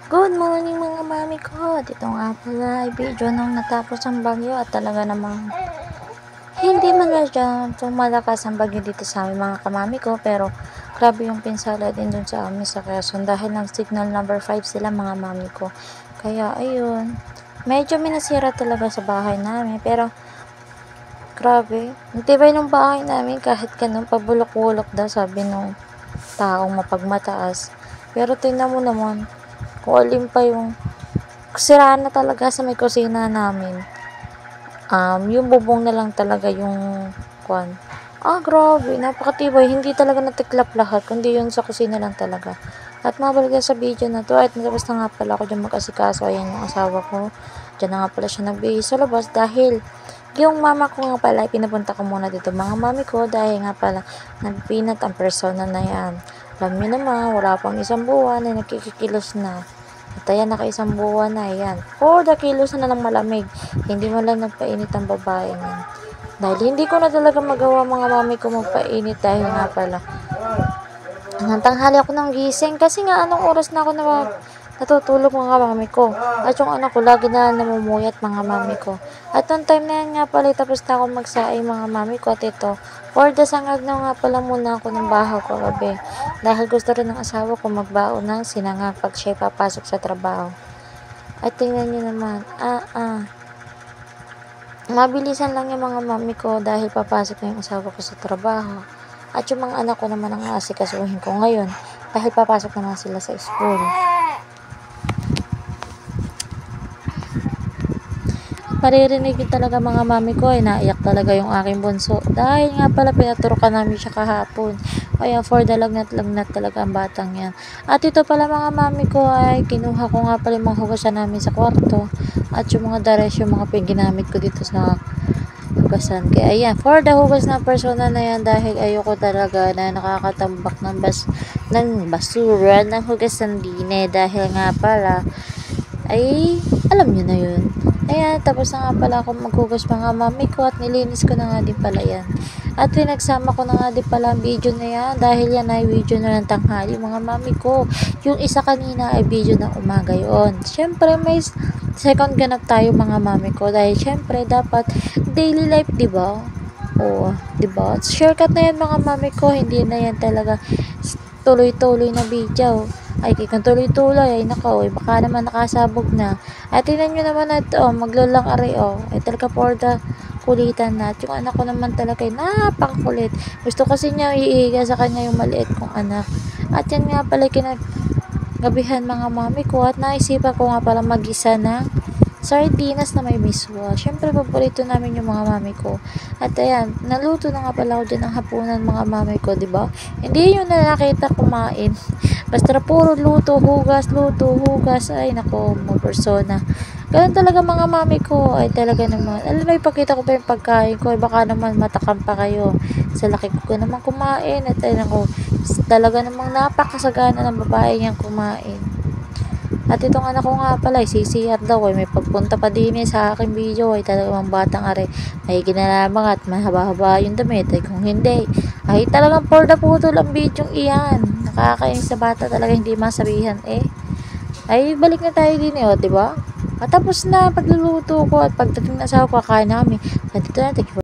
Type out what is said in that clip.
Good morning mga mami ko. Dito nga pala ay video nung natapos ang bagyo at talaga namang hindi man masyadong malakas ang bagyo dito sa amin mga kamami ko, pero grabe yung pinsala din dun sa amin sa Quezon dahil ng signal number 5 sila mga mami ko. Kaya ayun, medyo minasira talaga sa bahay namin, pero grabe, nitibay ng bahay namin kahit ganun pabulok-bulok daw sabi nung taong mapagmataas. Pero tingnan mo naman, kung alin pa yung sira na talaga sa may kusina namin. Yung bubong na lang talaga yung kwan. Grabe, napakatibay. Hindi talaga natiklap lahat, kundi yun sa kusina lang talaga. At mabalik sa video na to, at natapos na nga pala ako dyan mag-asikaso. Ayan yung asawa ko. Dyan na nga pala siya nagbihis sa labas dahil yung mama ko nga pala, pinapunta ko muna dito mga mami ko dahil nga pala nagpinat ang persona na yan. Alam niyo naman, wala pang isang buwan na nagkikikilos na. At ayan, naka-isang buwan na, ayan. 4 kilos na ng malamig. Hindi mo lang nagpainit ang babae yan. Dahil hindi ko na talaga magawa mga mami ko magpainit dahil nga pala. Tanghali ako ng gising kasi nga anong oras na ako natutulog mga mami ko. At yung anak ko lagi na namumuyat mga mami ko. At noong time na yan nga pala, tapos na ako magsaing mga mami ko. At ito, for the sangag na nga pala muna ako ng bahaw ko gabi. Dahil gusto rin ng asawa ko magbaon ng sinangag pag siya papasok sa trabaho. At tingnan nyo naman, mabilisan lang yung mga mami ko dahil papasok na yung asawa ko sa trabaho. At yung mga anak ko naman ang asikasuhin ko ngayon dahil papasok naman sila sa school. Maririnig yun talaga mga mami ko ay naiyak talaga yung aking bunso dahil nga pala pinaturukan namin siya kahapon. Kaya for the lagnat talaga ang batang yan. At ito pala mga mami ko ay kinuha ko nga pala yung mga hugasan namin sa kwarto at yung mga dares yung mga ginamit ko dito sa hugasan. Kaya ayan, for the hugas na persona na yan dahil ayoko talaga na nakakatambak ng basura ng hugasan din dahil nga pala ay alam nyo na yun. Ayan, tapos na nga pala ako maghugas mga mami ko at nilinis ko na nga din pala yan. At pinagsama ko na nga din pala ang video na yan dahil yan ay video na ng tanghali mga mami ko. Yung isa kanina ay video ng umaga yon. Siyempre may second ganap tayo mga mami ko dahil siyempre dapat daily life, diba? Oo, diba? Shortcut na yan mga mami ko, hindi na yan talaga tuloy-tuloy na video. Ay kung tuloy-tuloy ay nako, baka naman nakasabog na. At tingnan nyo naman na ito, maglulang ari ay talaga for the kulitan na. At yung anak ko naman talaga ay napakakulit. Gusto kasi niya iiga sa kanya yung maliit kong anak. At yan nga pala kinagabihan mga mami ko at naisipan ko nga pala mag-isa ng sardinas na may miswa. Siyempre, paborito namin yung mga mami ko. At ayan, naluto na nga pala ako dyan ng hapunan mga mami ko, diba? Hindi yun na nakita kumain. Basta puro luto, hugas. Ay, nako, mga persona. Ganun talaga mga mami ko. Ay, talaga naman. Alam mo, ipakita ko pa yung pagkain ko. Ay, baka naman matakam pa kayo. Sa laki ko naman kumain. At ayun ako, talaga namang napakasagana ng babae niyang kumain. At itong anak ko nga pala, CCR daw, may pagpunta pa din sa aking video, ay talagang batang are, ay ginalamang at mahaba-haba yung damit, ay kung hindi, ay talagang for the photo lang video iyan. Nakakainis sa bata talaga, hindi masabihan ay balik na tayo din diba? At tapos na pagluluto ko at pagdating na sa ako, kakain namin. At dito na,